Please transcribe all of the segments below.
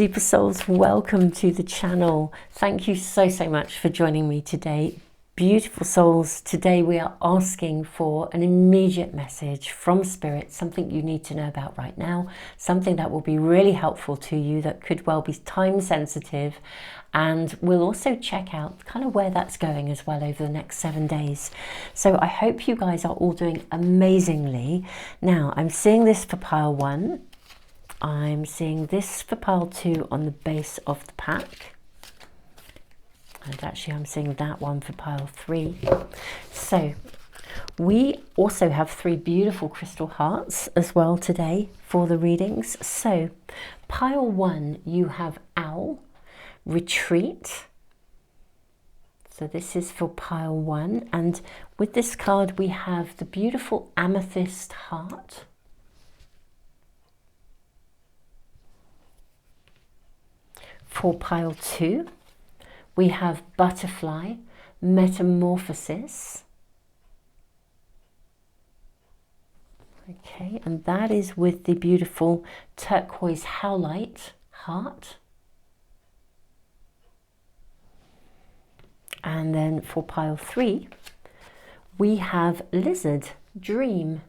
Super Souls, welcome to the channel. Thank you so much for joining me today. Beautiful souls, today we are asking for an immediate message from Spirit, something you need to know about right now, something that will be really helpful to you, that could well be time sensitive, and we'll also check out kind of where that's going as well over the next 7 days. So I hope you guys are all doing amazingly. Now I'm seeing this for pile 1. I'm seeing this for pile 2 on the base of the pack. And actually I'm seeing that one for pile 3. So we also have 3 beautiful crystal hearts as well today for the readings. So pile 1, you have Owl, Retreat. So this is for pile 1. And with this card we have the beautiful Amethyst Heart. For pile 2, we have Butterfly, Metamorphosis. Okay, and that is with the beautiful Turquoise Howlite Heart. And then for pile 3, we have Lizard, Dream.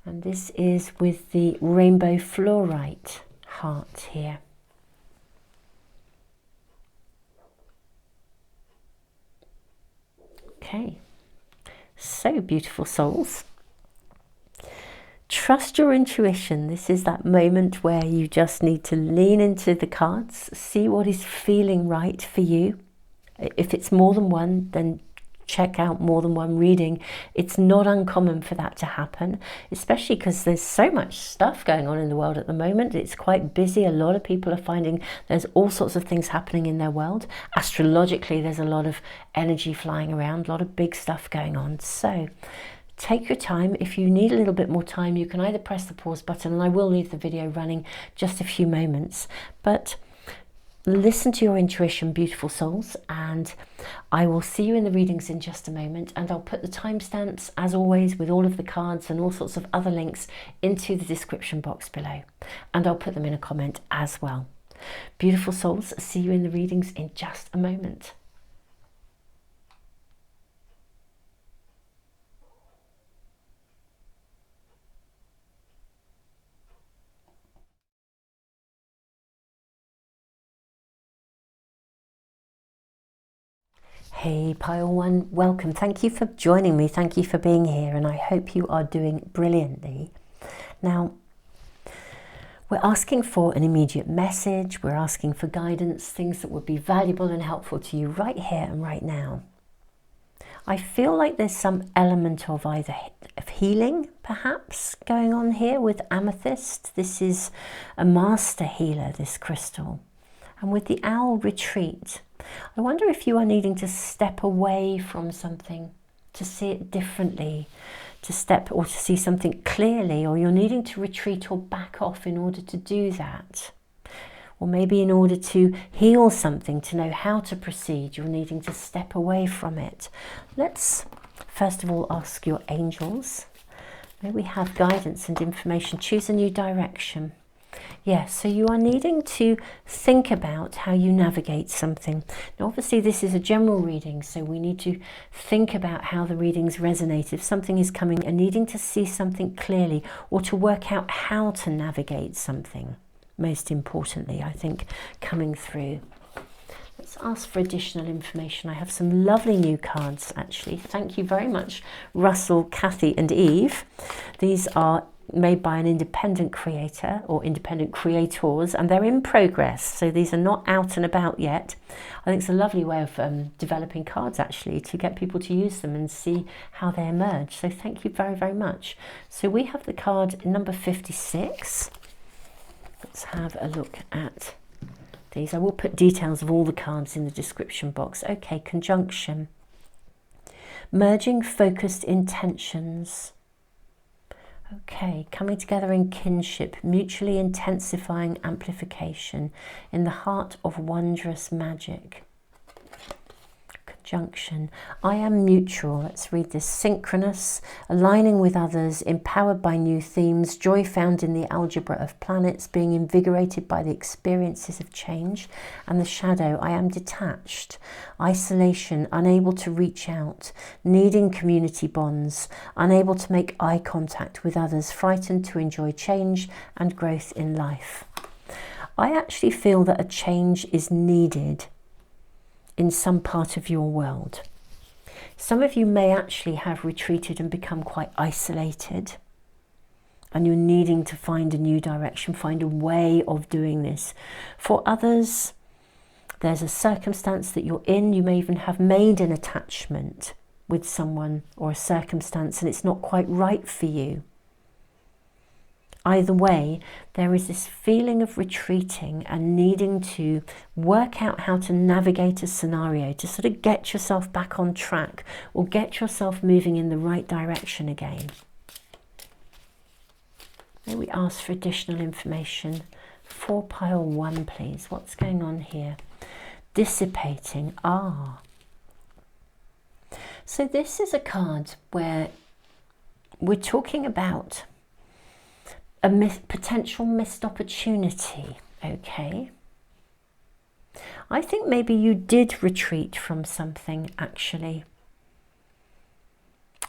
And this is with the Rainbow Fluorite heart here. Okay, so beautiful souls. Trust your intuition. This is that moment where you just need to lean into the cards, see what is feeling right for you. If it's more than one, then check out more than one reading. It's not uncommon for that to happen, especially because there's so much stuff going on in the world at the moment. It's quite busy. A lot of people are finding there's all sorts of things happening in their world. Astrologically, there's a lot of energy flying around, a lot of big stuff going on. So take your time. If you need a little bit more time, you can either press the pause button, and I will leave the video running just a few moments, but listen to your intuition, beautiful souls, and I will see you in the readings in just a moment, and I'll put the timestamps, as always, with all of the cards and all sorts of other links into the description box below, and I'll put them in a comment as well. Beautiful souls, see you in the readings in just a moment. Hey pile 1, welcome. Thank you for joining me. Thank you for being here, and I hope you are doing brilliantly. Now, we're asking for an immediate message. We're asking for guidance, things that would be valuable and helpful to you right here and right now. I feel like there's some element of either of healing, perhaps, going on here with Amethyst. This is a master healer, this crystal. And with the Owl, Retreat, I wonder if you are needing to step away from something, to see it differently, to step or to see something clearly, or you're needing to retreat or back off in order to do that. Or maybe in order to heal something, to know how to proceed, you're needing to step away from it. Let's first of all ask your angels. May we have guidance and information. Choose a new direction. Yes, so you are needing to think about how you navigate something. Now, obviously, this is a general reading, so we need to think about how the readings resonate. If something is coming and needing to see something clearly, or to work out how to navigate something, most importantly, I think, coming through. Let's ask for additional information. I have some lovely new cards, actually. Thank you very much, Russell, Kathy, and Eve. These are made by an independent creator or independent creators, and they're in progress, so these are not out and about yet. I think it's a lovely way of developing cards, actually, to get people to use them and see how they emerge. So thank you very much. So we have the card number 56. Let's have a look at these. I will put details of all the cards in the description box. Okay, conjunction, merging focused intentions. Okay, coming together in kinship, mutually intensifying amplification in the heart of wondrous magic. junction. I am mutual. Let's read this. Synchronous, aligning with others, empowered by new themes, joy found in the algebra of planets, being invigorated by the experiences of change. And the shadow, I am detached, isolation, unable to reach out, needing community bonds, unable to make eye contact with others, frightened to enjoy change and growth in life. I actually feel that a change is needed in some part of your world. Some of you may actually have retreated and become quite isolated, and you're needing to find a new direction, find a way of doing this. For others, there's a circumstance that you're in. You may even have made an attachment with someone or a circumstance and it's not quite right for you. Either way, there is this feeling of retreating and needing to work out how to navigate a scenario to sort of get yourself back on track or get yourself moving in the right direction again. May we ask for additional information for pile 1, please. What's going on here? Dissipating. So this is a card where we're talking about a potential missed opportunity, okay? I think maybe you did retreat from something, actually.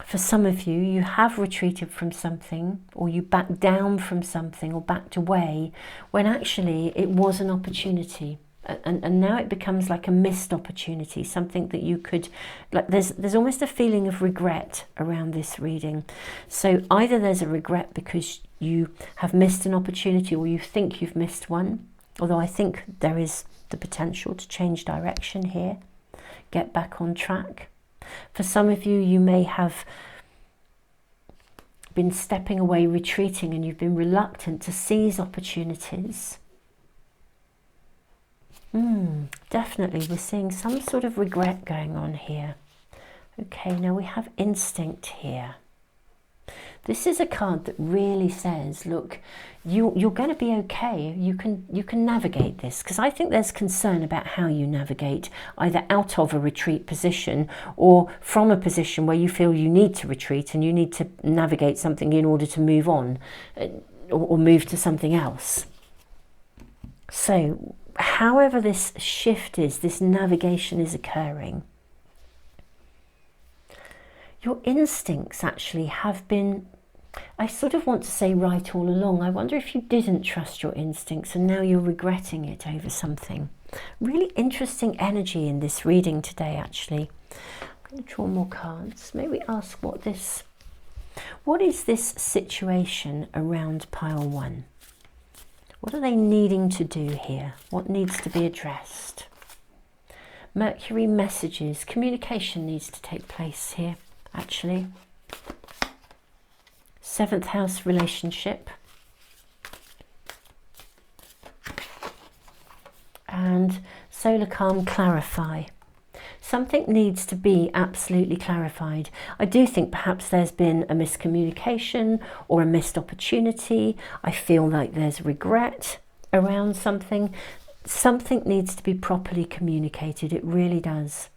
For some of you, you have retreated from something, or you backed down from something, or backed away, when actually it was an opportunity. And now it becomes like a missed opportunity, something that you could, like there's almost a feeling of regret around this reading. So either there's a regret because you have missed an opportunity, or you think you've missed one, although I think there is the potential to change direction here, get back on track. For some of you, you may have been stepping away, retreating, and you've been reluctant to seize opportunities. Definitely, we're seeing some sort of regret going on here. Okay, now we have instinct here. This is a card that really says, look, you're going to be okay. You can navigate this, because I think there's concern about how you navigate, either out of a retreat position or from a position where you feel you need to retreat and you need to navigate something in order to move on or move to something else. So however this shift is, this navigation is occurring, your instincts actually have been, I sort of want to say right all along. I wonder if you didn't trust your instincts and now you're regretting it over something. Really interesting energy in this reading today, actually. I'm going to draw more cards. Maybe ask what is this situation around pile 1? What are they needing to do here? What needs to be addressed? Mercury messages. Communication needs to take place here, actually. 7th house relationship. And solar calm, clarify. Something needs to be absolutely clarified. I do think perhaps there's been a miscommunication or a missed opportunity. I feel like there's regret around something. Something needs to be properly communicated. It really does.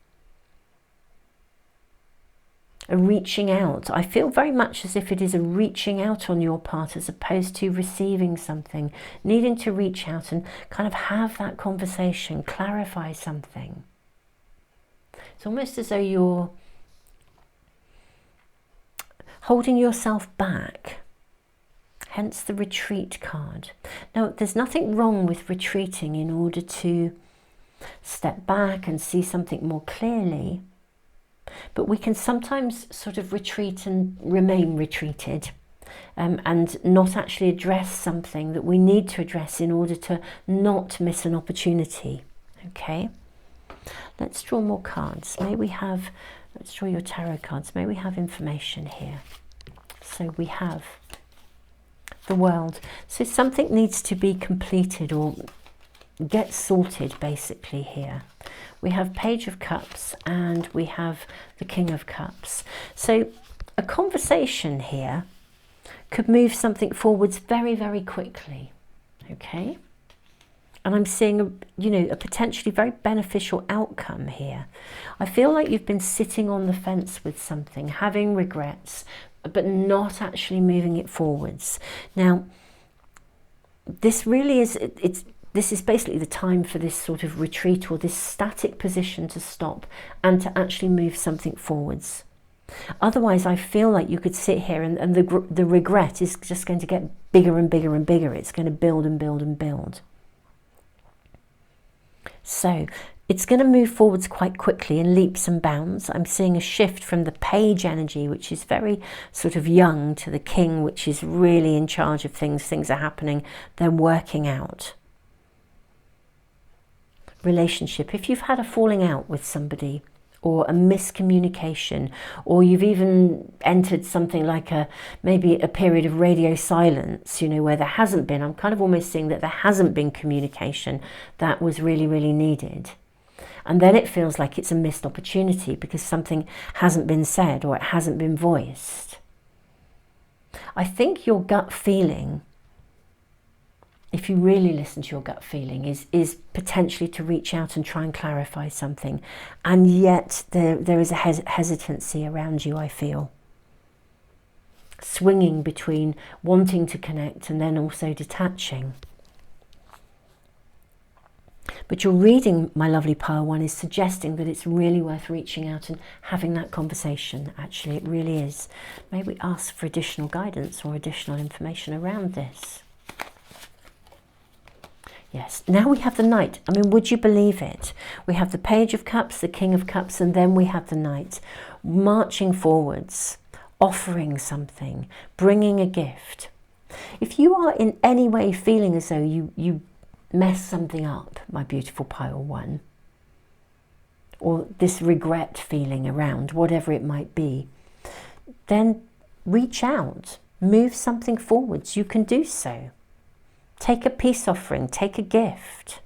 A reaching out. I feel very much as if it is a reaching out on your part as opposed to receiving something. Needing to reach out and kind of have that conversation, clarify something. It's almost as though you're holding yourself back, hence the retreat card. Now, there's nothing wrong with retreating in order to step back and see something more clearly, but we can sometimes sort of retreat and remain retreated and not actually address something that we need to address in order to not miss an opportunity. Okay? Let's draw more cards. May we have, let's draw your tarot cards. May we have information here. So we have the World. So something needs to be completed or get sorted basically here. We have Page of Cups and we have the King of Cups. So a conversation here could move something forwards very, very quickly. Okay? And I'm seeing, a potentially very beneficial outcome here. I feel like you've been sitting on the fence with something, having regrets, but not actually moving it forwards. Now, this really is, this is basically the time for this sort of retreat or this static position to stop and to actually move something forwards. Otherwise, I feel like you could sit here and the regret is just going to get bigger and bigger and bigger. It's going to build and build and build. So it's going to move forwards quite quickly in leaps and bounds. I'm seeing a shift from the page energy, which is very sort of young, to the king, which is really in charge of things. Things are happening. They're working out. Relationship. If you've had a falling out with somebody, or a miscommunication, or you've even entered something like maybe a period of radio silence, where there hasn't been, I'm kind of almost seeing that there hasn't been communication that was really, really needed. And then it feels like it's a missed opportunity because something hasn't been said or it hasn't been voiced. I think your gut feeling, if you really listen to your gut feeling, is potentially to reach out and try and clarify something. And yet there is a hesitancy around you, I feel. Swinging between wanting to connect and then also detaching. But your reading, my lovely pile one, is suggesting that it's really worth reaching out and having that conversation. Actually, it really is. Maybe ask for additional guidance or additional information around this. Yes, now we have the Knight. I mean, would you believe it? We have the Page of Cups, the King of Cups, and then we have the Knight. Marching forwards, offering something, bringing a gift. If you are in any way feeling as though you mess something up, my beautiful pile one, or this regret feeling around, whatever it might be, then reach out, move something forwards. You can do so. Take a peace offering, take a gift.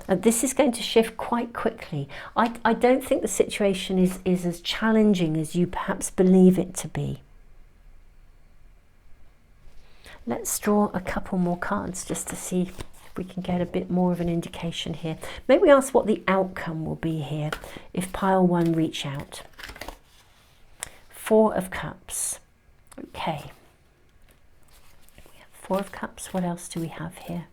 This is going to shift quite quickly. I don't think the situation is as challenging as you perhaps believe it to be. Let's draw a couple more cards just to see if we can get a bit more of an indication here. Maybe ask what the outcome will be here if pile one reach out. Four of Cups. Okay. Four of Cups, what else do we have here?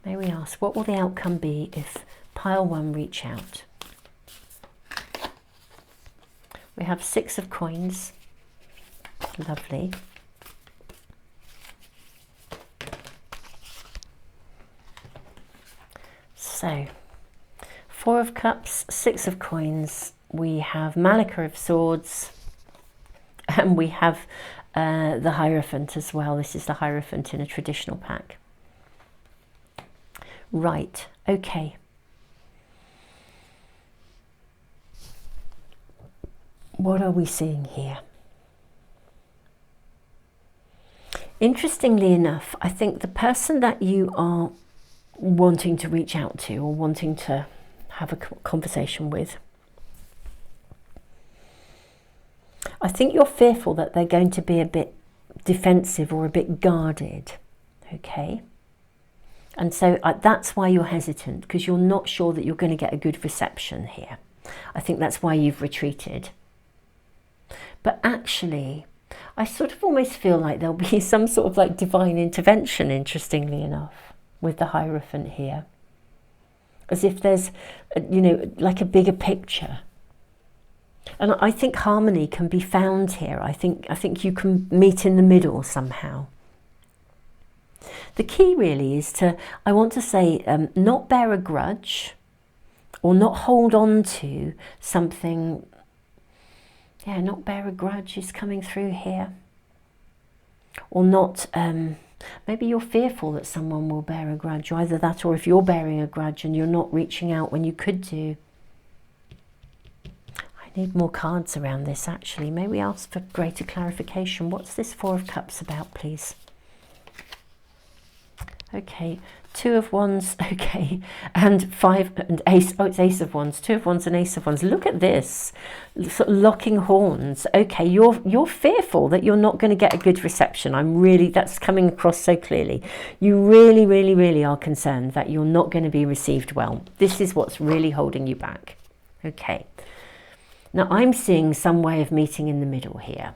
May we ask, what will the outcome be if pile one reach out? We have Six of Coins. Lovely. So, Four of Cups, Six of Coins. We have Malacca of Swords. And we have the Hierophant as well. This is the Hierophant in a traditional pack. Right, okay. What are we seeing here? Interestingly enough, I think the person that you are wanting to reach out to or wanting to have a conversation with, I think you're fearful that they're going to be a bit defensive or a bit guarded, okay? And so that's why you're hesitant, because you're not sure that you're going to get a good reception here. I think that's why you've retreated. But actually, I sort of almost feel like there'll be some sort of like divine intervention, interestingly enough, with the Hierophant here. As if there's, like a bigger picture. And I think harmony can be found here. I think you can meet in the middle somehow. The key really is to, I want to say, not bear a grudge or not hold on to something. Yeah, not bear a grudge is coming through here. Or not, maybe you're fearful that someone will bear a grudge. Either that, or if you're bearing a grudge and you're not reaching out when you could do. I need more cards around this, actually. May we ask for greater clarification? What's this Four of Cups about, please? Okay, Two of Wands, okay, and Five and Ace. Oh, it's Ace of Wands, Two of Wands and Ace of Wands. Look at this, sort of locking horns. Okay, you're fearful that you're not going to get a good reception. That's coming across so clearly. You really, really, really are concerned that you're not going to be received well. This is what's really holding you back. Okay, now I'm seeing some way of meeting in the middle here.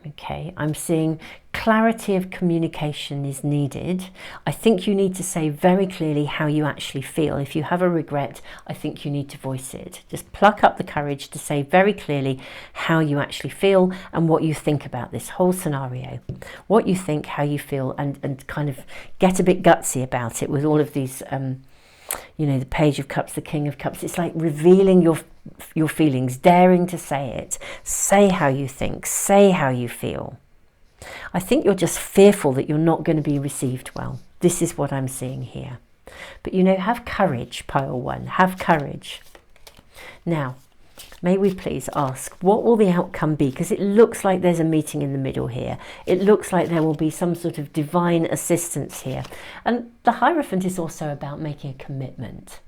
Okay, I'm seeing clarity of communication is needed. I think you need to say very clearly how you actually feel. If you have a regret, I think you need to voice it. Just pluck up the courage to say very clearly how you actually feel and what you think about this whole scenario. What you think, how you feel, and kind of get a bit gutsy about it with all of these, you know, the Page of Cups, the King of Cups. It's like revealing your feelings, daring to say it. Say how you think, say how you feel. I think you're just fearful that you're not going to be received well. This is what I'm seeing here. But you know, have courage, pile one, have courage. Now, may we please ask, what will the outcome be? Because it looks like there's a meeting in the middle here. It looks like there will be some sort of divine assistance here. And the Hierophant is also about making a commitment.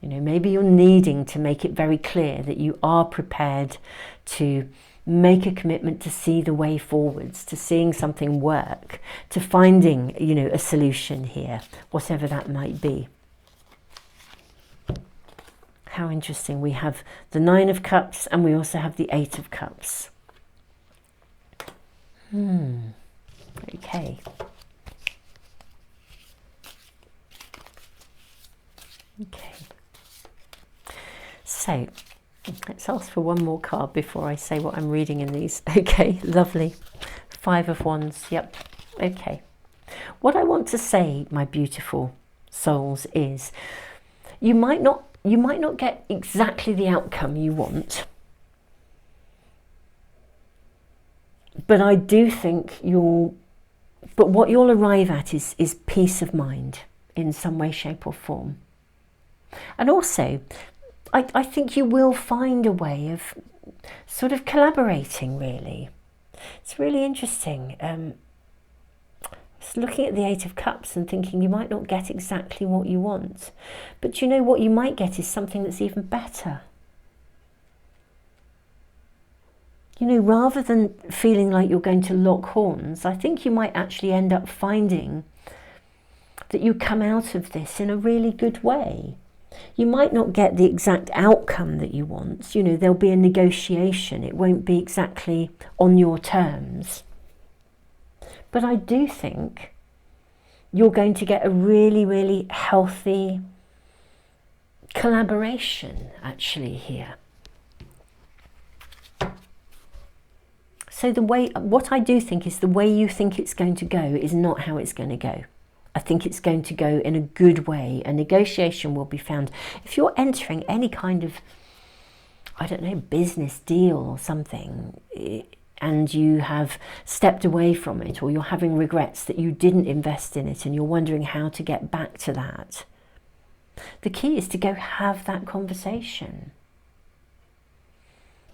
You know, maybe you're needing to make it very clear that you are prepared to make a commitment to see the way forwards, to seeing something work, to finding, you know, a solution here, whatever that might be. How interesting. We have the Nine of Cups and we also have the Eight of Cups. Okay. Okay. So, let's ask for one more card before I say what I'm reading in these. Okay, lovely. Five of Wands, yep. Okay. What I want to say, my beautiful souls, is you might not get exactly the outcome you want. But I do think what you'll arrive at is peace of mind in some way, shape or form. And also, I think you will find a way of sort of collaborating, really. It's really interesting. Just looking at the Eight of Cups and thinking you might not get exactly what you want. But you know what you might get is something that's even better. You know, rather than feeling like you're going to lock horns, I think you might actually end up finding that you come out of this in a really good way. You might not get the exact outcome that you want. You know, there'll be a negotiation. It won't be exactly on your terms. But I do think you're going to get a really, really healthy collaboration actually here. So what I do think is the way you think it's going to go is not how it's going to go. I think it's going to go in a good way. A negotiation will be found. If you're entering any kind of, I don't know, business deal or something, and you have stepped away from it, or you're having regrets that you didn't invest in it and you're wondering how to get back to that, the key is to go have that conversation.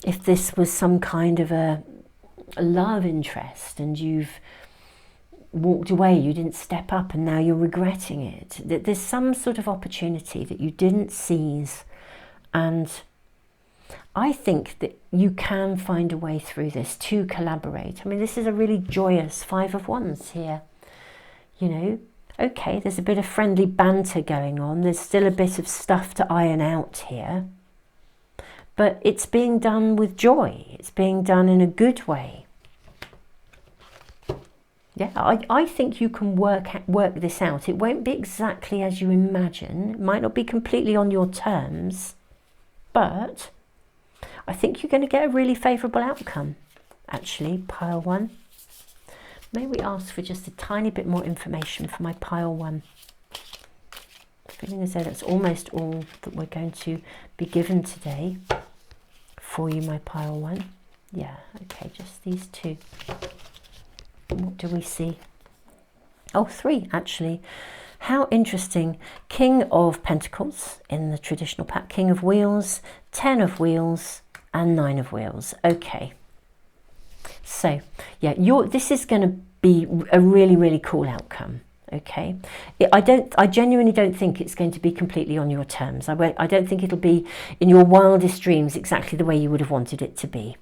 If this was some kind of a love interest and you've walked away, you didn't step up and now you're regretting it, that there's some sort of opportunity that you didn't seize, and I think that you can find a way through this to collaborate. I mean, this is a really joyous Five of Wands here. You know, okay, there's a bit of friendly banter going on, there's still a bit of stuff to iron out here, but it's being done with joy, it's being done in a good way. Yeah, I think you can work this out. It won't be exactly as you imagine. It might not be completely on your terms, but I think you're going to get a really favourable outcome, actually, pile one. May we ask for just a tiny bit more information for my pile one? Feeling as though that's almost all that we're going to be given today for you, my pile one. Yeah, okay, just these two. What do we see? Oh, three, actually. How interesting. King of Pentacles in the traditional pack, King of Wheels, 10 of Wheels, and 9 of Wheels. Okay. So, yeah, this is going to be a really, really cool outcome. Okay, I genuinely don't think it's going to be completely on your terms. I don't think it'll be in your wildest dreams exactly the way you would have wanted it to be.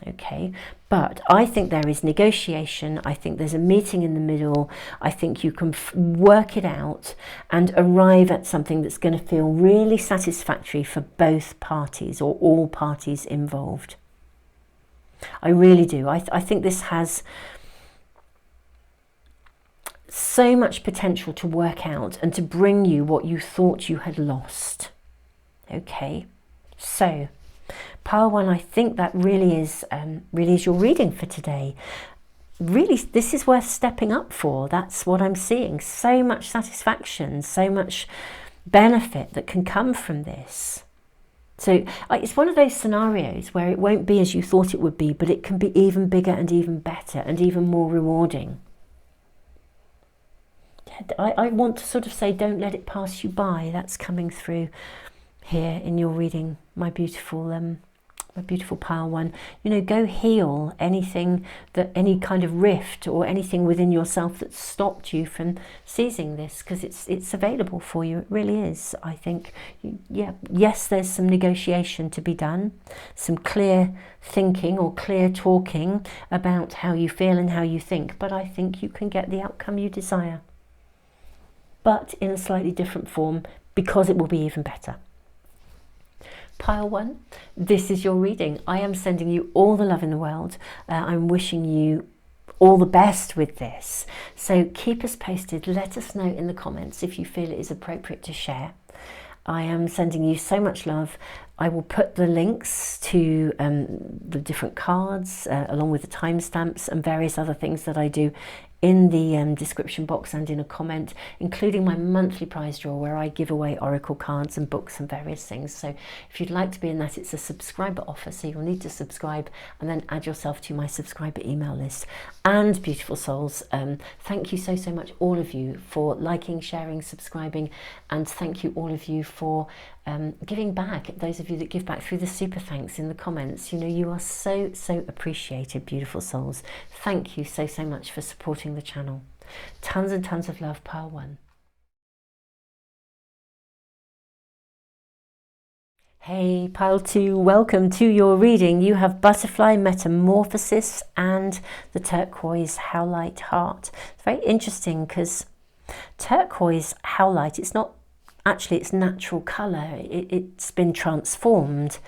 Okay, but I think there is negotiation. I think there's a meeting in the middle. I think you can work it out and arrive at something that's going to feel really satisfactory for both parties, or all parties involved. I really do. I think this has so much potential to work out and to bring you what you thought you had lost. Okay, so Pile 1, I think that really is your reading for today. Really, this is worth stepping up for. That's what I'm seeing. So much satisfaction, so much benefit that can come from this. So it's one of those scenarios where it won't be as you thought it would be, but it can be even bigger and even better and even more rewarding. I want to sort of say, don't let it pass you by. That's coming through here in your reading, my beautiful Pile 1. You know, go heal anything, any kind of rift or anything within yourself that stopped you from seizing this, because it's available for you. It really is. I think, yeah, yes, there's some negotiation to be done, some clear thinking or clear talking about how you feel and how you think, but I think you can get the outcome you desire, but in a slightly different form, because it will be even better. Pile 1, this is your reading. I am sending you all the love in the world. I'm wishing you all the best with this. So keep us posted. Let us know in the comments if you feel it is appropriate to share. I am sending you so much love. I will put the links to the different cards along with the timestamps and various other things that I do in the description box and in a comment, including my monthly prize draw where I give away oracle cards and books and various things. So if you'd like to be in that, it's a subscriber offer, so you'll need to subscribe and then add yourself to my subscriber email list. And beautiful souls, thank you so much, all of you, for liking, sharing, subscribing, and thank you all of you for giving back. Those of you that give back through the super thanks in the comments, you know, you are so appreciated, beautiful souls. Thank you so much for supporting the channel. Tons and tons of love, Pile 1. Hey, Pile 2, welcome to your reading. You have Butterfly, Metamorphosis, and the Turquoise Howlite Heart. It's very interesting because turquoise howlite, it's not actually its natural colour. It's been transformed,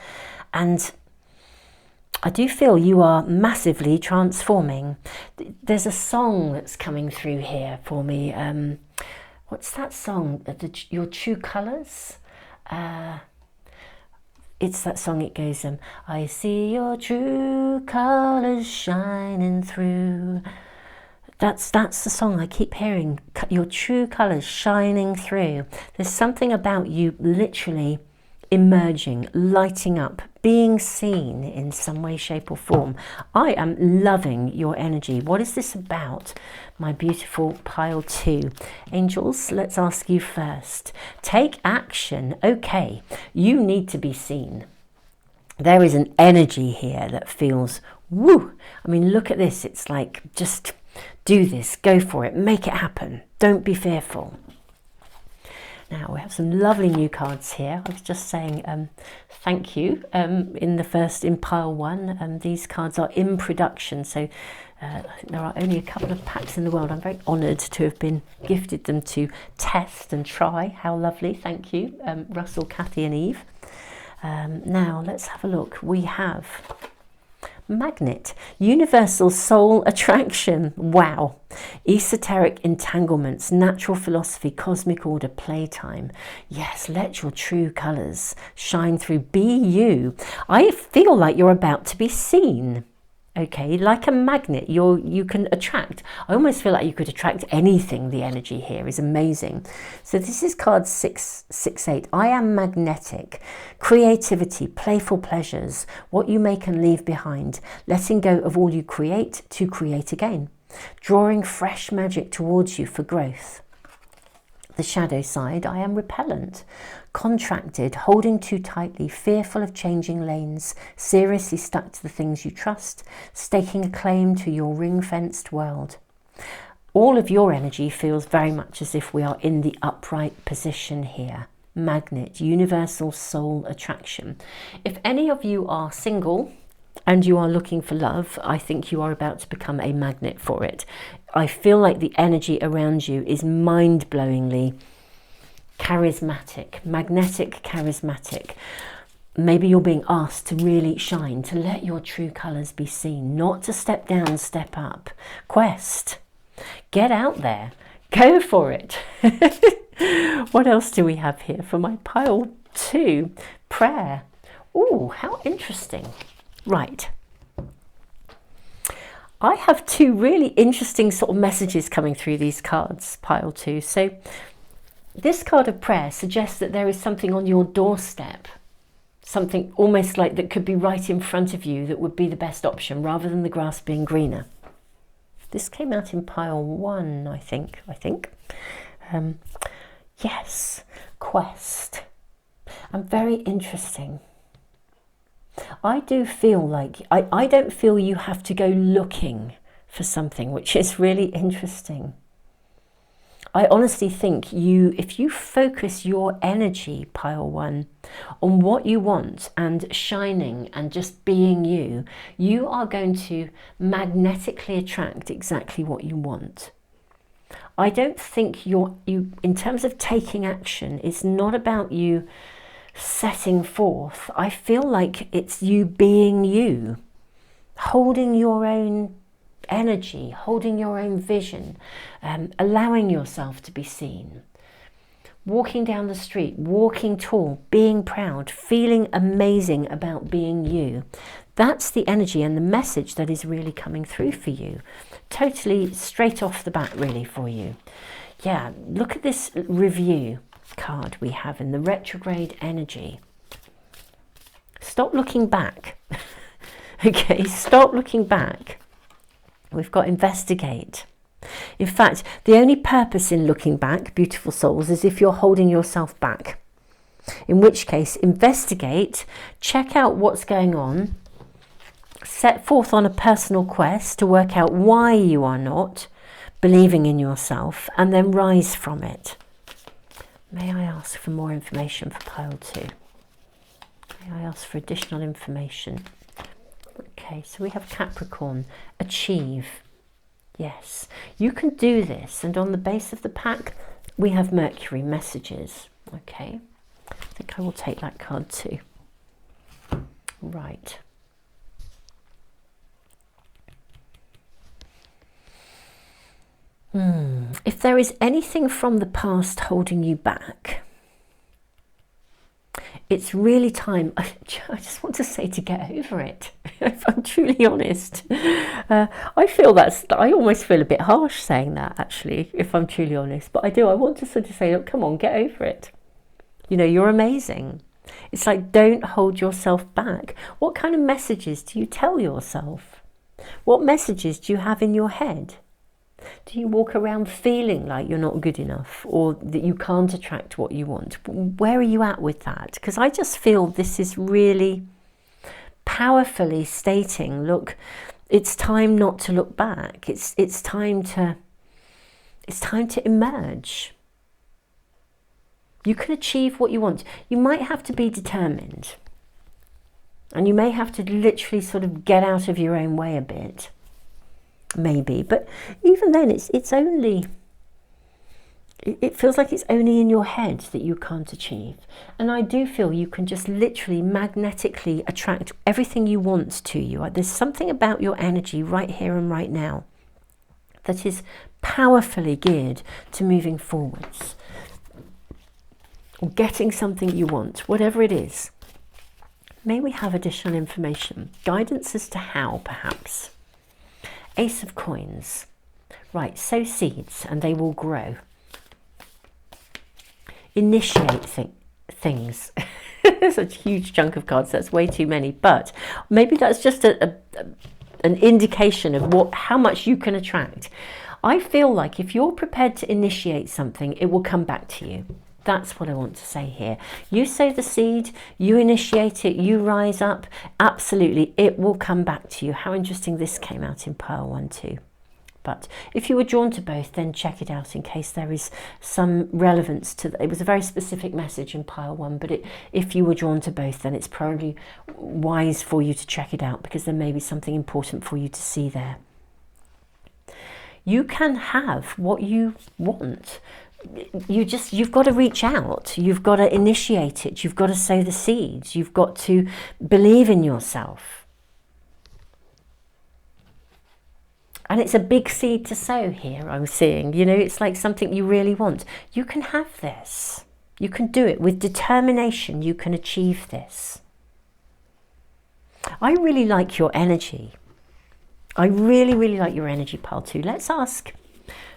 and I do feel you are massively transforming. There's a song that's coming through here for me. What's that song? Your True Colours? It's that song. It goes, I see your true colours shining through. That's the song I keep hearing. Your true colours shining through. There's something about you literally emerging, lighting up, being seen in some way, shape or form. I am loving your energy. What is this about, my beautiful Pile 2? Angels, let's ask you first. Take action. Okay, you need to be seen. There is an energy here that feels woo. I mean, look at this. It's like, just do this, go for it, make it happen. Don't be fearful. Now we have some lovely new cards here. I was just saying thank you in Pile 1. These cards are in production, so there are only a couple of packs in the world. I'm very honoured to have been gifted them to test and try. How lovely, thank you, Russell, Kathy and Eve. Now let's have a look. We have Magnet, Universal Soul Attraction. Wow. Esoteric entanglements, natural philosophy, cosmic order, playtime. Yes, let your true colours shine through. Be you. I feel like you're about to be seen. Okay, like a magnet, you can attract. I almost feel like you could attract anything. The energy here is amazing. So this is card 668. I am magnetic. Creativity, playful pleasures, what you make and leave behind, letting go of all you create to create again, drawing fresh magic towards you for growth. The shadow side, I am repellent, contracted, holding too tightly, fearful of changing lanes, seriously stuck to the things you trust, staking a claim to your ring-fenced world. All of your energy feels very much as if we are in the upright position here. Magnet, universal soul attraction. If any of you are single and you are looking for love, I think you are about to become a magnet for it. I feel like the energy around you is mind-blowingly charismatic, magnetic, charismatic. Maybe you're being asked to really shine, to let your true colours be seen, not to step down, step up. Quest. Get out there. Go for it. What else do we have here for my pile 2? Prayer. Oh, how interesting. Right. I have 2 really interesting sort of messages coming through these cards, pile 2. So this card of prayer suggests that there is something on your doorstep. Something almost like that could be right in front of you that would be the best option rather than the grass being greener. This came out in pile 1, I think. Yes, quest. And very interesting. I do feel like, I don't feel you have to go looking for something, which is really interesting. I honestly think if you focus your energy, pile 1, on what you want and shining and just being you, you are going to magnetically attract exactly what you want. I don't think you, in terms of taking action, it's not about you setting forth. I feel like it's you being you, holding your own energy, holding your own vision, allowing yourself to be seen, walking down the street, walking tall, being proud, feeling amazing about being you. That's the energy and the message that is really coming through for you, totally straight off the bat really for you. Yeah, look at this review card we have in the retrograde energy. Stop looking back. Okay, stop looking back. We've got investigate. In fact, the only purpose in looking back, beautiful souls, is if you're holding yourself back. In which case, investigate, check out what's going on, set forth on a personal quest to work out why you are not believing in yourself, and then rise from it. May I ask for more information for pile 2? May I ask for additional information? Okay, so we have Capricorn, achieve. Yes, you can do this. And on the base of the pack, we have Mercury, messages. Okay, I think I will take that card too. Right. If there is anything from the past holding you back, it's really time, I just want to say, to get over it, if I'm truly honest. I feel I almost feel a bit harsh saying that, actually, if I'm truly honest. But I want to sort of say, look, come on, get over it. You know, you're amazing. It's like, don't hold yourself back. What kind of messages do you tell yourself? What messages do you have in your head? Do you walk around feeling like you're not good enough or that you can't attract what you want? Where are you at with that? Because I just feel this is really powerfully stating, look, it's time not to look back. It's time to emerge. You can achieve what you want. You might have to be determined. And you may have to literally sort of get out of your own way a bit. Maybe, but even then it feels like it's only in your head that you can't achieve. And I do feel you can just literally magnetically attract everything you want to you. There's something about your energy right here and right now that is powerfully geared to moving forwards or getting something you want, whatever it is. May we have additional information, guidance as to how, perhaps? Ace of coins. Right, sow seeds and they will grow. Initiate things. There's a huge chunk of cards, that's way too many, but maybe that's just an indication of how much you can attract. I feel like if you're prepared to initiate something, it will come back to you. That's what I want to say here. You sow the seed, you initiate it, you rise up, absolutely, it will come back to you. How interesting this came out in pile 1 too. But if you were drawn to both, then check it out in case there is some relevance to it was a very specific message in pile 1, but if you were drawn to both, then it's probably wise for you to check it out, because there may be something important for you to see there. You can have what you want. You've got to reach out. You've got to initiate it. You've got to sow the seeds. You've got to believe in yourself. And it's a big seed to sow here, I'm seeing. You know, it's like something you really want. You can have this. You can do it with determination. You can achieve this. I really like your energy. I really, really like your energy, pile 2. Let's ask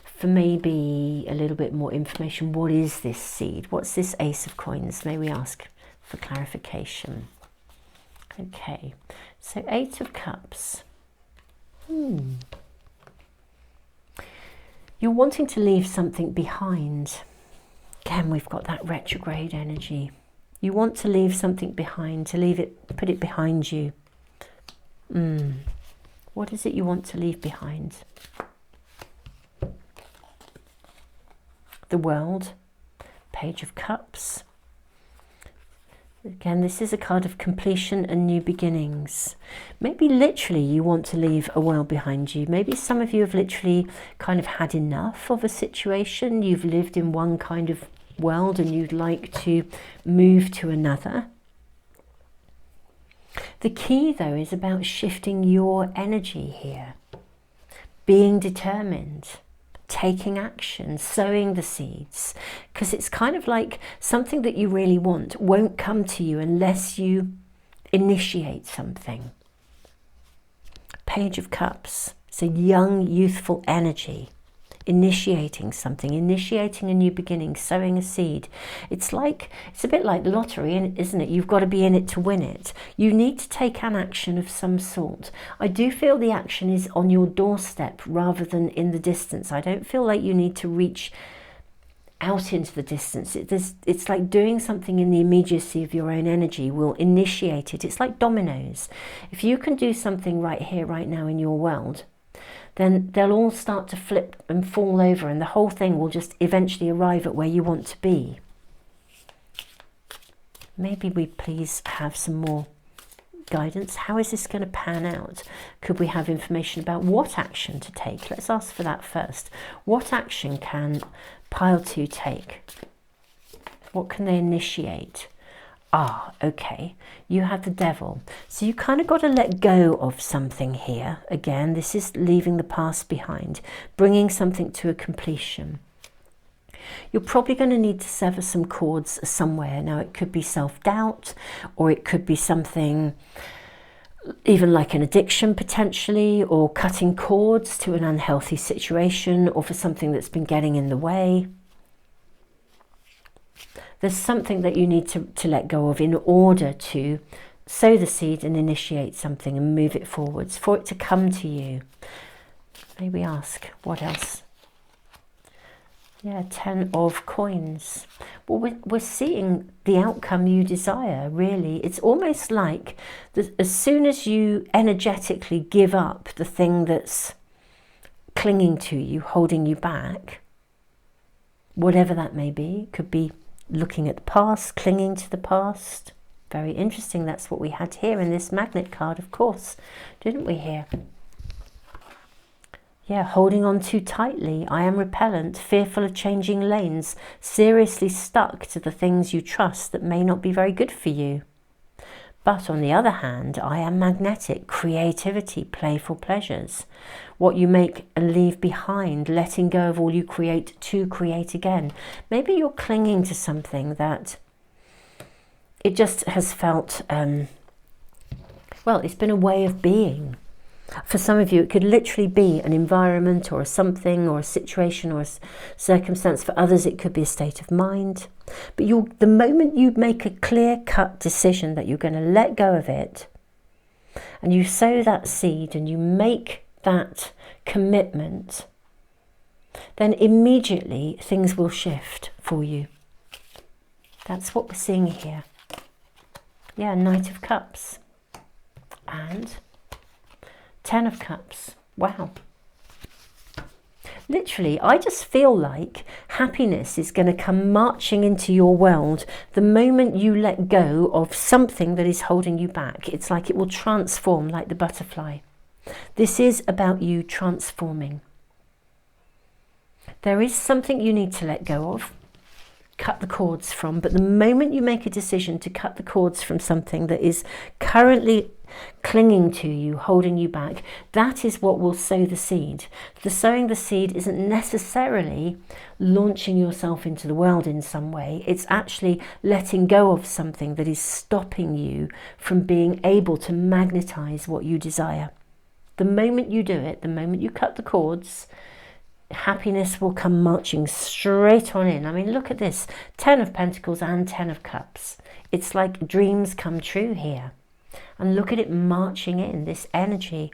for maybe a little bit more information. What is this seed? What's this Ace of Coins? May we ask for clarification? Okay, so 8 of Cups. You're wanting to leave something behind. Again, we've got that retrograde energy. You want to leave something behind, to leave it, put it behind you. What is it you want to leave behind? The World, Page of Cups. Again, this is a card of completion and new beginnings. Maybe literally you want to leave a world behind you. Maybe some of you have literally kind of had enough of a situation. You've lived in one kind of world and you'd like to move to another. The key, though, is about shifting your energy here. Being determined. Taking action, sowing the seeds, because it's kind of like something that you really want won't come to you unless you initiate something. Page of Cups, it's a young, youthful energy, initiating something, initiating a new beginning, sowing a seed. It's a bit like the lottery, isn't it? You've got to be in it to win it. You need to take an action of some sort. I do feel the action is on your doorstep rather than in the distance. I don't feel like you need to reach out into the distance. It's like doing something in the immediacy of your own energy will initiate it. It's like dominoes. If you can do something right here, right now in your world, then they'll all start to flip and fall over, and the whole thing will just eventually arrive at where you want to be. Maybe we please have some more guidance. How is this going to pan out? Could we have information about what action to take? Let's ask for that first. What action can pile 2 take? What can they initiate? Okay, you have the Devil. So you kind of got to let go of something here. Again, this is leaving the past behind, bringing something to a completion. You're probably going to need to sever some cords somewhere. Now, it could be self-doubt, or it could be something even like an addiction potentially, or cutting cords to an unhealthy situation, or for something that's been getting in the way. There's something that you need to let go of in order to sow the seed and initiate something and move it forwards, for it to come to you. May we ask, what else? Yeah, 10 of Coins. Well, we're seeing the outcome you desire, really. It's almost like as soon as you energetically give up the thing that's clinging to you, holding you back, whatever that may be, could be looking at the past, clinging to the past. Very interesting. That's what we had here in this magnet card, of course, didn't we here? Yeah, holding on too tightly. I am repellent, fearful of changing lanes, seriously stuck to the things you trust that may not be very good for you. But on the other hand, I am magnetic, creativity, playful pleasures. What you make and leave behind, letting go of all you create to create again. Maybe you're clinging to something that it just has felt, well, it's been a way of being. For some of you, it could literally be an environment or a something or a situation or a circumstance. For others, it could be a state of mind. But the moment you make a clear-cut decision that you're going to let go of it, and you sow that seed and you make that commitment, then immediately things will shift for you. That's what we're seeing here. Yeah, Knight of Cups. And 10 of Cups. Wow. literally, I just feel like happiness is going to come marching into your world the moment you let go of something that is holding you back. It's like it will transform like the butterfly. This is about you transforming. There is something you need to let go of, cut the cords from, but the moment you make a decision to cut the cords from something that is currently clinging to you, holding you back, that is what will sow the seed. The sowing the seed isn't necessarily launching yourself into the world in some way. It's actually letting go of something that is stopping you from being able to magnetize what you desire. The moment you do it, the moment you cut the cords, happiness will come marching straight on in. I mean, look at this, 10 of Pentacles and 10 of Cups. It's like dreams come true here. And look at it marching in, this energy.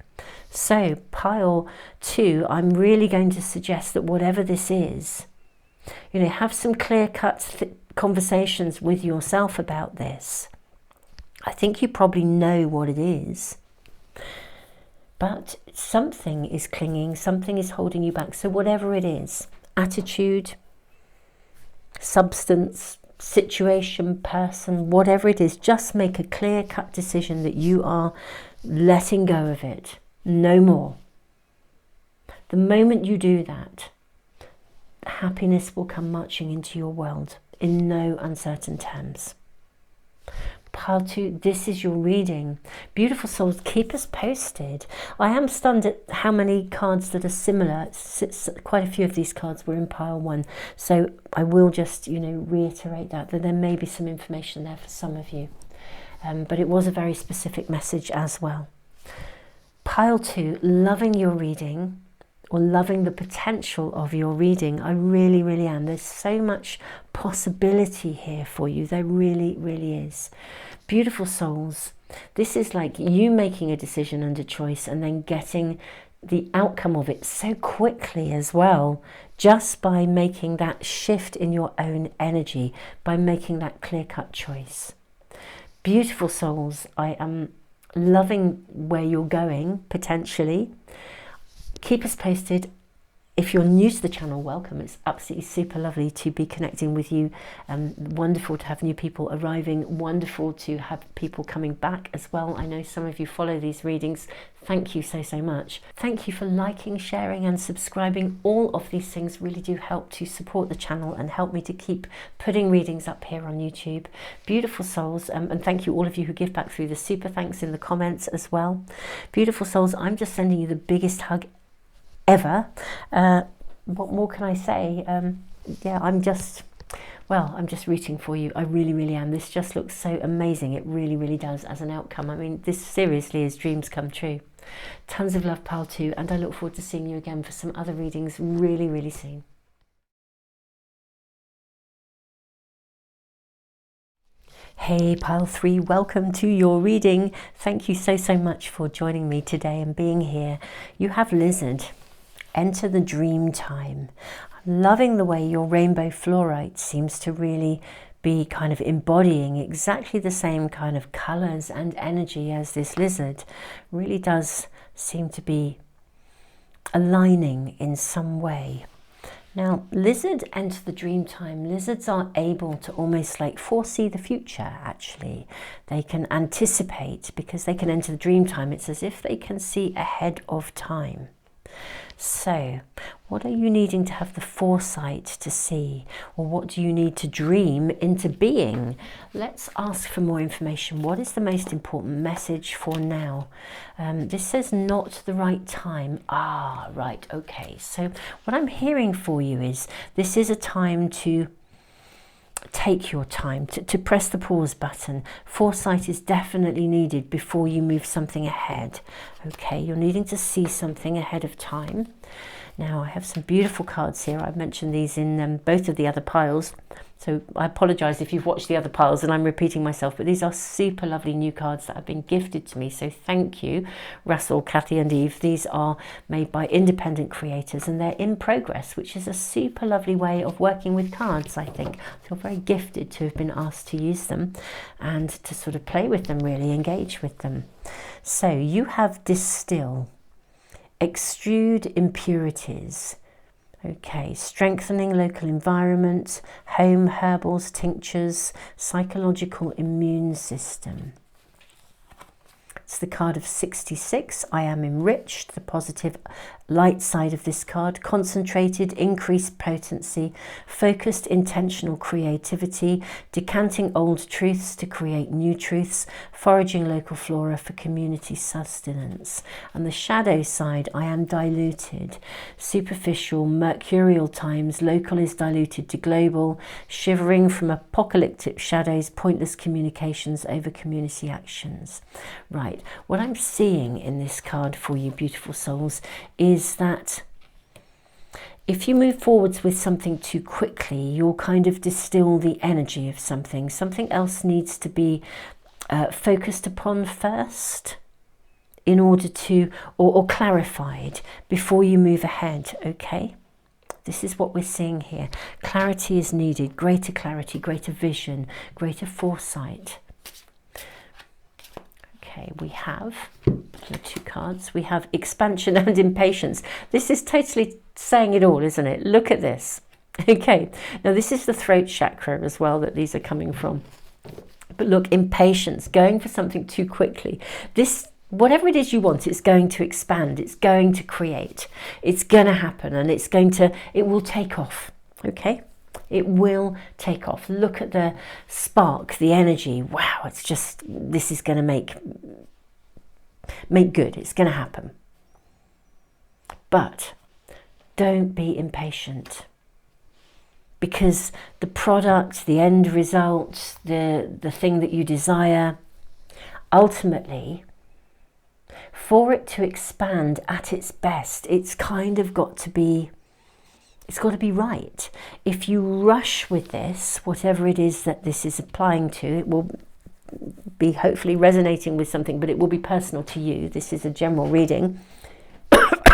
So pile 2, I'm really going to suggest that whatever this is, you know, have some clear-cut conversations with yourself about this. I think you probably know what it is. But something is clinging, something is holding you back. So whatever it is, attitude, substance, situation, person, whatever it is, just make a clear-cut decision that you are letting go of it. No more. The moment you do that, happiness will come marching into your world in no uncertain terms. Pile 2, this is your reading. Beautiful souls, keep us posted. I am stunned at how many cards that are similar. Quite a few of these cards were in pile 1. So I will just, you know, reiterate that there may be some information there for some of you. But it was a very specific message as well. Pile 2, loving your reading, or loving the potential of your reading. I really, really am. There's so much possibility here for you. There really, really is. Beautiful souls, this is like you making a decision and a choice and then getting the outcome of it so quickly as well, just by making that shift in your own energy, by making that clear-cut choice. Beautiful souls, I am loving where you're going, potentially. Keep us posted. If you're new to the channel, welcome. It's absolutely super lovely to be connecting with you. Wonderful to have new people arriving. Wonderful to have people coming back as well. I know some of you follow these readings. Thank you so, so much. Thank you for liking, sharing and subscribing. All of these things really do help to support the channel and help me to keep putting readings up here on YouTube. Beautiful souls, and thank you all of you who give back through the super thanks in the comments as well. Beautiful souls, I'm just sending you the biggest hug ever. What more can I say? Yeah, I'm just rooting for you. I really, really am. This just looks so amazing. It really, really does as an outcome. I mean, this seriously is dreams come true. Tons of love, pile 2, and I look forward to seeing you again for some other readings really, really soon. Hey pile 3, welcome to your reading. Thank you so, so much for joining me today and being here. You have Lizard. Enter the dream time. I'm loving the way your rainbow fluorite seems to really be kind of embodying exactly the same kind of colors and energy as this lizard. Really does seem to be aligning in some way. Now, lizard enter the dream time. Lizards are able to almost like foresee the future, actually. They can anticipate because they can enter the dream time. It's as if they can see ahead of time. So, what are you needing to have the foresight to see? Or what do you need to dream into being? Let's ask for more information. What is the most important message for now? This says not the right time. Ah, right, okay. So what I'm hearing for you is this is a time to take your time, to press the pause button. Foresight is definitely needed before you move something ahead. Okay, you're needing to see something ahead of time. Now, I have some beautiful cards here. I've mentioned these in both of the other piles. So I apologize if you've watched the other piles and I'm repeating myself, but these are super lovely new cards that have been gifted to me. So thank you, Russell, Kathy and Eve. These are made by independent creators and they're in progress, which is a super lovely way of working with cards, I think. I feel very gifted to have been asked to use them and to sort of play with them, really engage with them. So you have distill, extrude impurities, Okay, strengthening local environment, home, herbals, tinctures, psychological immune system. It's the card of 66. I am enriched, the positive light side of this card. Concentrated, increased potency, focused, intentional creativity, decanting old truths to create new truths, foraging local flora for community sustenance. And the shadow side, I am diluted, superficial, mercurial times, local is diluted to global, shivering from apocalyptic shadows, pointless communications over community actions. Right. What I'm seeing in this card for you, beautiful souls, is that if you move forwards with something too quickly, you'll kind of distill the energy of something. Something else needs to be focused upon first in order to, or clarified before you move ahead, okay? This is what we're seeing here. Clarity is needed, greater clarity, greater vision, greater foresight. Okay, we have the 2 cards. We have expansion and impatience. This is totally saying it all, isn't it? Look at this. Okay, now this is the throat chakra as well that these are coming from. But look, impatience, going for something too quickly. This, whatever it is you want, it's going to expand. It's going to create. It's going to happen, and it will take off. Okay. It will take off. Look at the spark, the energy. Wow, it's just, this is going to make good. It's going to happen. But don't be impatient, because the product, the end result, the thing that you desire, ultimately, for it to expand at its best, it's kind of got to be, it's got to be right. If you rush with this, whatever it is that this is applying to, it will be hopefully resonating with something, but it will be personal to you. This is a general reading.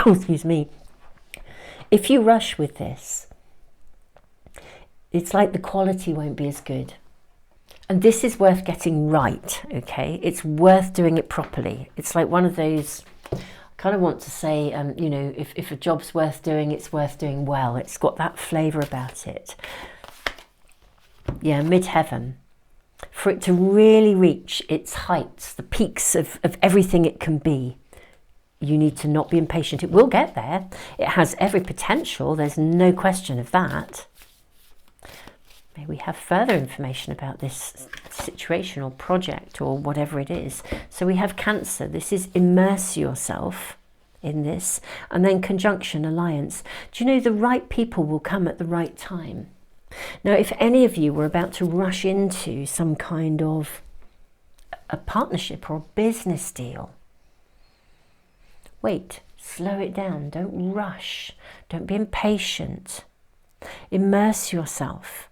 Excuse me. If you rush with this, it's like the quality won't be as good. And this is worth getting right, okay? It's worth doing it properly. It's like one of those, I kind of want to say, you know, if a job's worth doing, it's worth doing well. It's got that flavour about it. Yeah, mid-heaven. For it to really reach its heights, the peaks of everything it can be, you need to not be impatient. It will get there. It has every potential. There's no question of that. May we have further information about this situation or project or whatever it is. So we have Cancer. This is immerse yourself in this. And then conjunction, alliance. Do you know the right people will come at the right time? Now, if any of you were about to rush into some kind of a partnership or a business deal, wait, slow it down. Don't rush. Don't be impatient. Immerse yourself,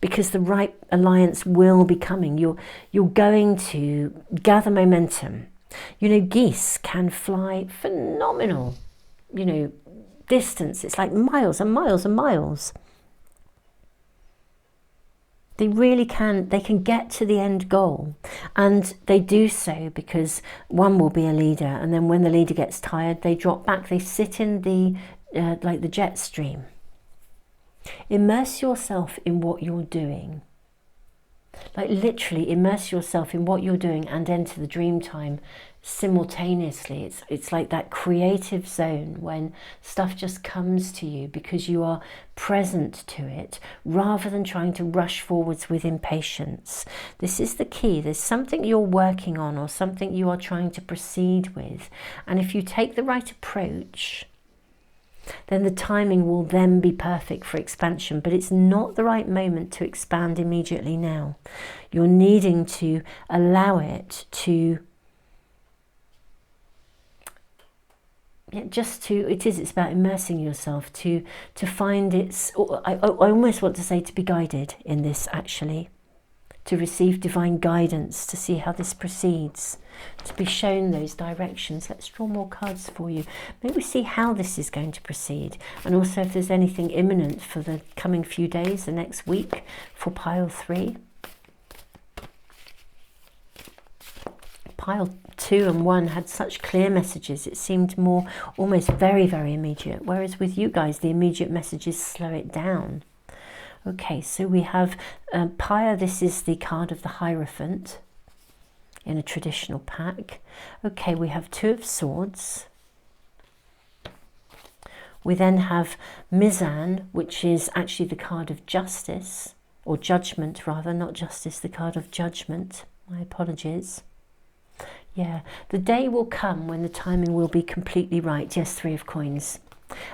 because the right alliance will be coming. You're going to gather momentum. You know, geese can fly phenomenal, you know, distance. It's like miles and miles and miles. They really can. They can get to the end goal, and they do so because one will be a leader, and then when the leader gets tired, they drop back. They sit in the like the jet stream. Immerse yourself in what you're doing. Like literally immerse yourself in what you're doing and enter the dream time simultaneously. It's like that creative zone when stuff just comes to you because you are present to it rather than trying to rush forwards with impatience. This is the key. There's something you're working on or something you are trying to proceed with, and if you take the right approach, then the timing will then be perfect for expansion. But it's not the right moment to expand immediately now. You're needing to allow it to, it's about immersing yourself to find its, I almost want to say to be guided in this actually, to receive divine guidance, to see how this proceeds, to be shown those directions. Let's draw more cards for you. Maybe see how this is going to proceed, and also if there's anything imminent for the coming few days, the next week, for pile 3. Pile 2 and 1 had such clear messages. It seemed more almost very, very immediate. Whereas with you guys, the immediate messages slow it down. Okay, so we have Pyre. This is the card of the Hierophant in a traditional pack. Okay, we have 2 of Swords. We then have Mizan, which is actually the card of Justice, or Judgment rather, not Justice, the card of Judgment. My apologies. Yeah, the day will come when the timing will be completely right. Yes, 3 of Coins.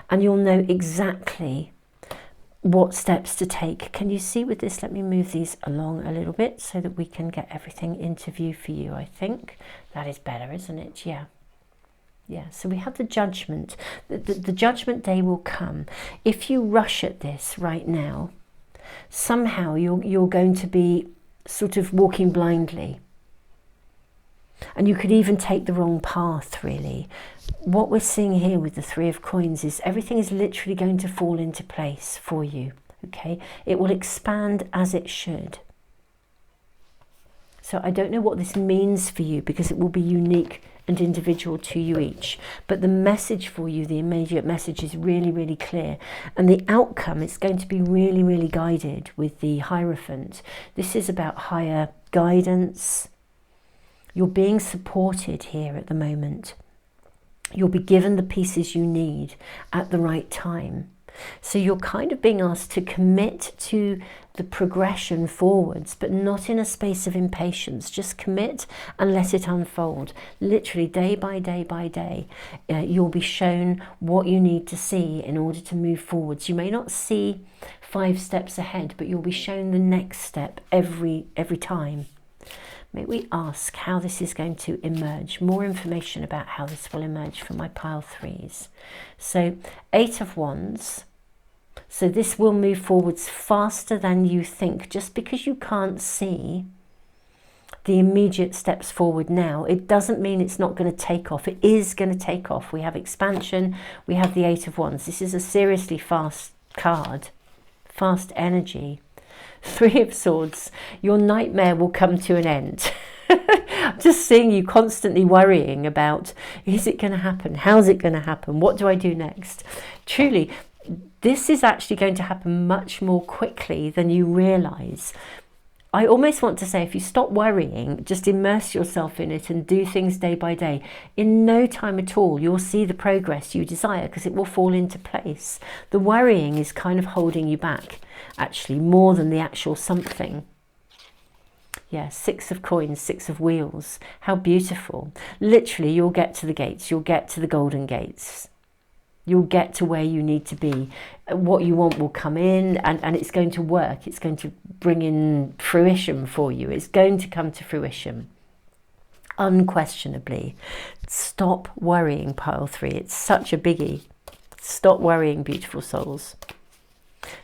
And you'll know exactly what steps to take. Can you see with this? Let me move these along a little bit so that we can get everything into view for you, I think. That is better, isn't it? Yeah. Yeah, so we have the Judgment. The Judgment Day will come. If you rush at this right now, somehow you're going to be sort of walking blindly. And you could even take the wrong path, really. What we're seeing here with the 3 of Coins is everything is literally going to fall into place for you, okay? It will expand as it should. So I don't know what this means for you because it will be unique and individual to you each. But the message for you, the immediate message, is really, really clear. And the outcome is going to be really, really guided with the Hierophant. This is about higher guidance. You're being supported here at the moment. You'll be given the pieces you need at the right time. So you're kind of being asked to commit to the progression forwards, but not in a space of impatience. Just commit and let it unfold. Literally day by day by day, you'll be shown what you need to see in order to move forwards. You may not see 5 steps ahead, but you'll be shown the next step every time. May we ask how this is going to emerge, more information about how this will emerge for my pile 3s. So 8 of Wands. So this will move forwards faster than you think. Just because you can't see the immediate steps forward now, it doesn't mean it's not going to take off. It is going to take off. We have expansion. We have the 8 of Wands. This is a seriously fast card, fast energy. 3 of Swords, your nightmare will come to an end. I'm just seeing you constantly worrying about, is it going to happen? How's it going to happen? What do I do next? Truly, this is actually going to happen much more quickly than you realise. I almost want to say, if you stop worrying, just immerse yourself in it and do things day by day. In no time at all, you'll see the progress you desire because it will fall into place. The worrying is kind of holding you back, actually, more than the actual something. Yeah, 6 of Coins, 6 of Wheels. How beautiful. Literally, you'll get to the gates. You'll get to the golden gates. You'll get to where you need to be. What you want will come in and it's going to work. It's going to bring in fruition for you. It's going to come to fruition. Unquestionably. Stop worrying, pile 3. It's such a biggie. Stop worrying, beautiful souls.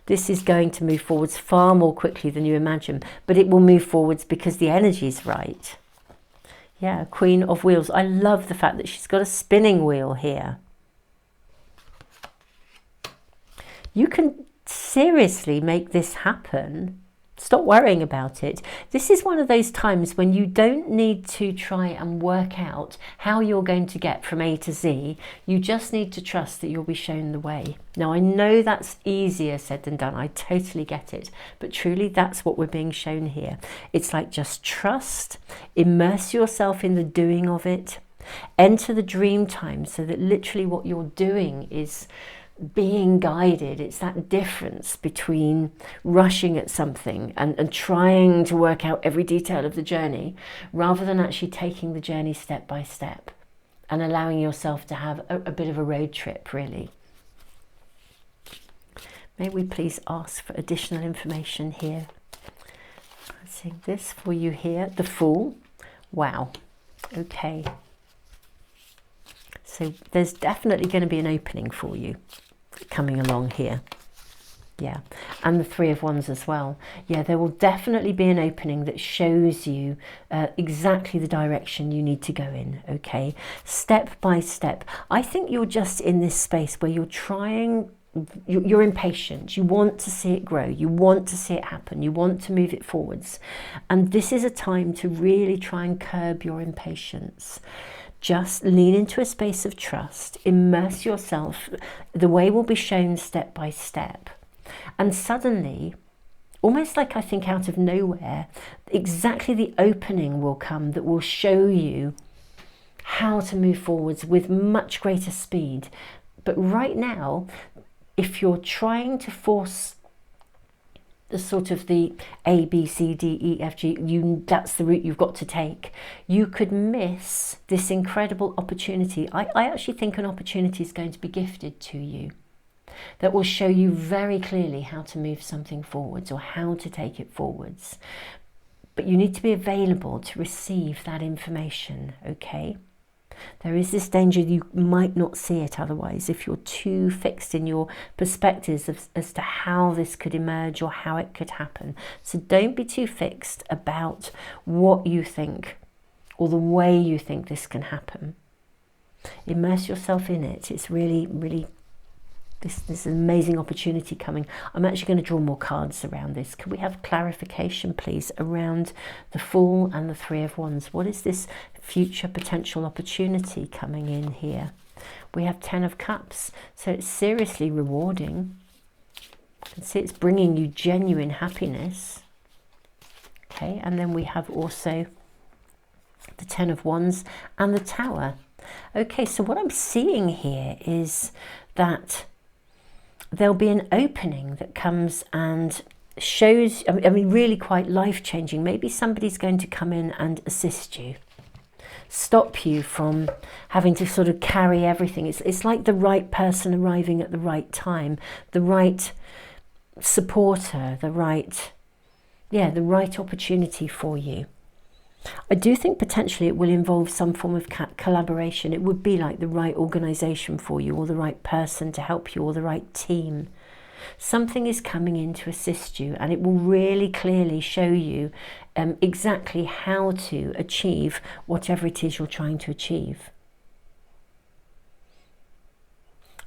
This is going to move forwards far more quickly than you imagine. But it will move forwards because the energy is right. Yeah, Queen of Wheels. I love the fact that she's got a spinning wheel here. You can seriously make this happen. Stop worrying about it. This is one of those times when you don't need to try and work out how you're going to get from A to Z. You just need to trust that you'll be shown the way. Now, I know that's easier said than done. I totally get it. But truly, that's what we're being shown here. It's like just trust, immerse yourself in the doing of it, enter the dream time so that literally what you're doing is being guided. It's that difference between rushing at something and trying to work out every detail of the journey rather than actually taking the journey step by step and allowing yourself to have a bit of a road trip, really. May we please ask for additional information here. I'm seeing this for you here. The Fool. Wow. Okay. So there's definitely going to be an opening for you coming along here. Yeah, and the 3 of Wands as well. Yeah, there will definitely be an opening that shows you exactly the direction you need to go in, okay? Step by step. I think you're just in this space where you're trying you're impatient. You want to see it grow. You want to see it happen. You want to move it forwards. And this is a time to really try and curb your impatience. Just lean into a space of trust. Immerse yourself. The way will be shown step by step. And suddenly, almost like I think out of nowhere, exactly the opening will come that will show you how to move forwards with much greater speed. But right now, if you're trying to force the sort of the A, B, C, D, E, F, G, that's the route you've got to take, you could miss this incredible opportunity. I actually think an opportunity is going to be gifted to you that will show you very clearly how to move something forwards or how to take it forwards. But you need to be available to receive that information, okay? There is this danger you might not see it otherwise if you're too fixed in your perspectives as to how this could emerge or how it could happen. So don't be too fixed about what you think or the way you think this can happen. Immerse yourself in it. It's really, really, this is an amazing opportunity coming. I'm actually going to draw more cards around this. Could we have clarification, please, around the Fool and the Three of Wands? What is this future potential opportunity coming in here? We have Ten of Cups, so it's seriously rewarding. You can see it's bringing you genuine happiness. Okay, and then we have also the Ten of Wands and the Tower. Okay, so what I'm seeing here is that there'll be an opening that comes and shows, I mean, really quite life-changing. Maybe somebody's going to come in and assist you, stop you from having to sort of carry everything. It's like the right person arriving at the right time, the right supporter, the right opportunity for you. I do think potentially it will involve some form of collaboration. It would be like the right organisation for you, or the right person to help you, or the right team. Something is coming in to assist you, and it will really clearly show you exactly how to achieve whatever it is you're trying to achieve.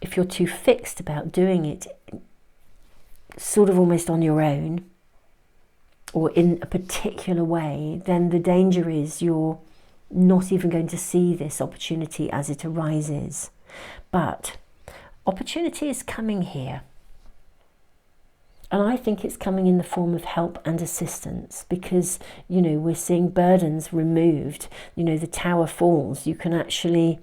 If you're too fixed about doing it sort of almost on your own, or in a particular way, then the danger is you're not even going to see this opportunity as it arises. But opportunity is coming here. And I think it's coming in the form of help and assistance, because, you know, we're seeing burdens removed. You know, the Tower falls. You can achieve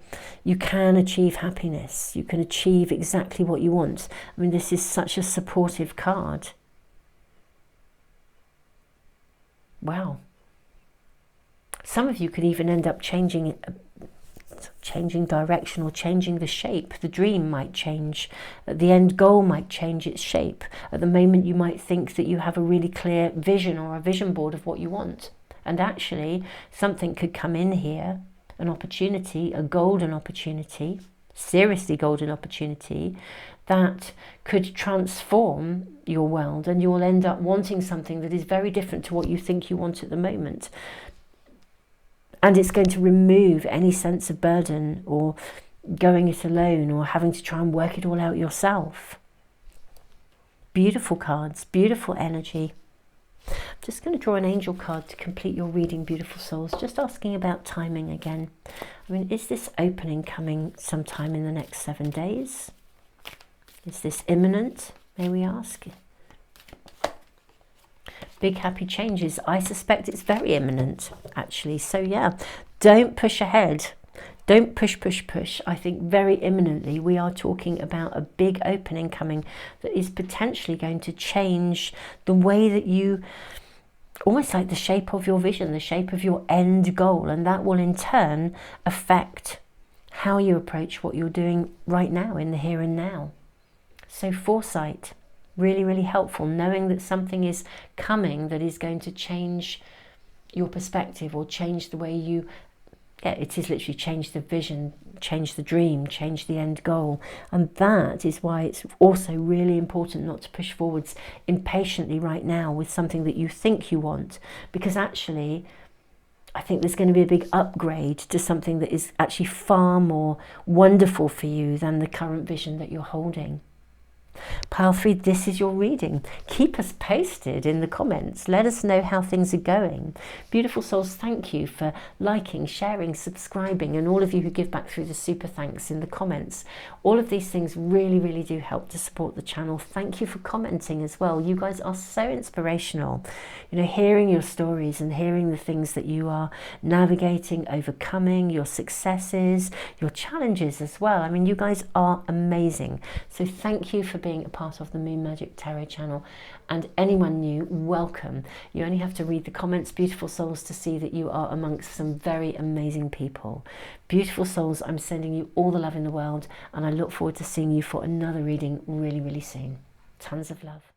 happiness. You can achieve exactly what you want. I mean, this is such a supportive card. Wow. Some of you could even end up changing direction, or changing the shape. The dream might change. The end goal might change its shape. At the moment, you might think that you have a really clear vision or a vision board of what you want. And actually, something could come in here, an opportunity, a golden opportunity, seriously golden opportunity, that could transform your world, and you'll end up wanting something that is very different to what you think you want at the moment. And it's going to remove any sense of burden, or going it alone, or having to try and work it all out yourself. Beautiful cards, beautiful energy. I'm just going to draw an angel card to complete your reading, beautiful souls. Just asking about timing again. I mean, is this opening coming sometime in the next 7 days? Is this imminent, may we ask? Big happy changes. I suspect it's very imminent, actually. So yeah, don't push ahead. Don't push. I think very imminently we are talking about a big opening coming that is potentially going to change the way that you, almost like the shape of your vision, the shape of your end goal. And that will in turn affect how you approach what you're doing right now, in the here and now. So foresight, really, really helpful, knowing that something is coming that is going to change your perspective, or change the way you, it is literally change the vision, change the dream, change the end goal. And that is why it's also really important not to push forwards impatiently right now with something that you think you want, because actually I think there's going to be a big upgrade to something that is actually far more wonderful for you than the current vision that you're holding. Pile 3, this is your reading. Keep us posted in the comments. Let us know how things are going. Beautiful souls, thank you for liking, sharing, subscribing, and all of you who give back through the super thanks in the comments. All of these things really, really do help to support the channel. Thank you for commenting as well. You guys are so inspirational. You know, hearing your stories and hearing the things that you are navigating, overcoming, your successes, your challenges as well. I mean, you guys are amazing. So thank you for being a part of the Moon Magic Tarot channel. And anyone new, welcome. You only have to read the comments, beautiful souls, to see that you are amongst some very amazing people. Beautiful souls, I'm sending you all the love in the world, and I look forward to seeing you for another reading really, really soon. Tons of love.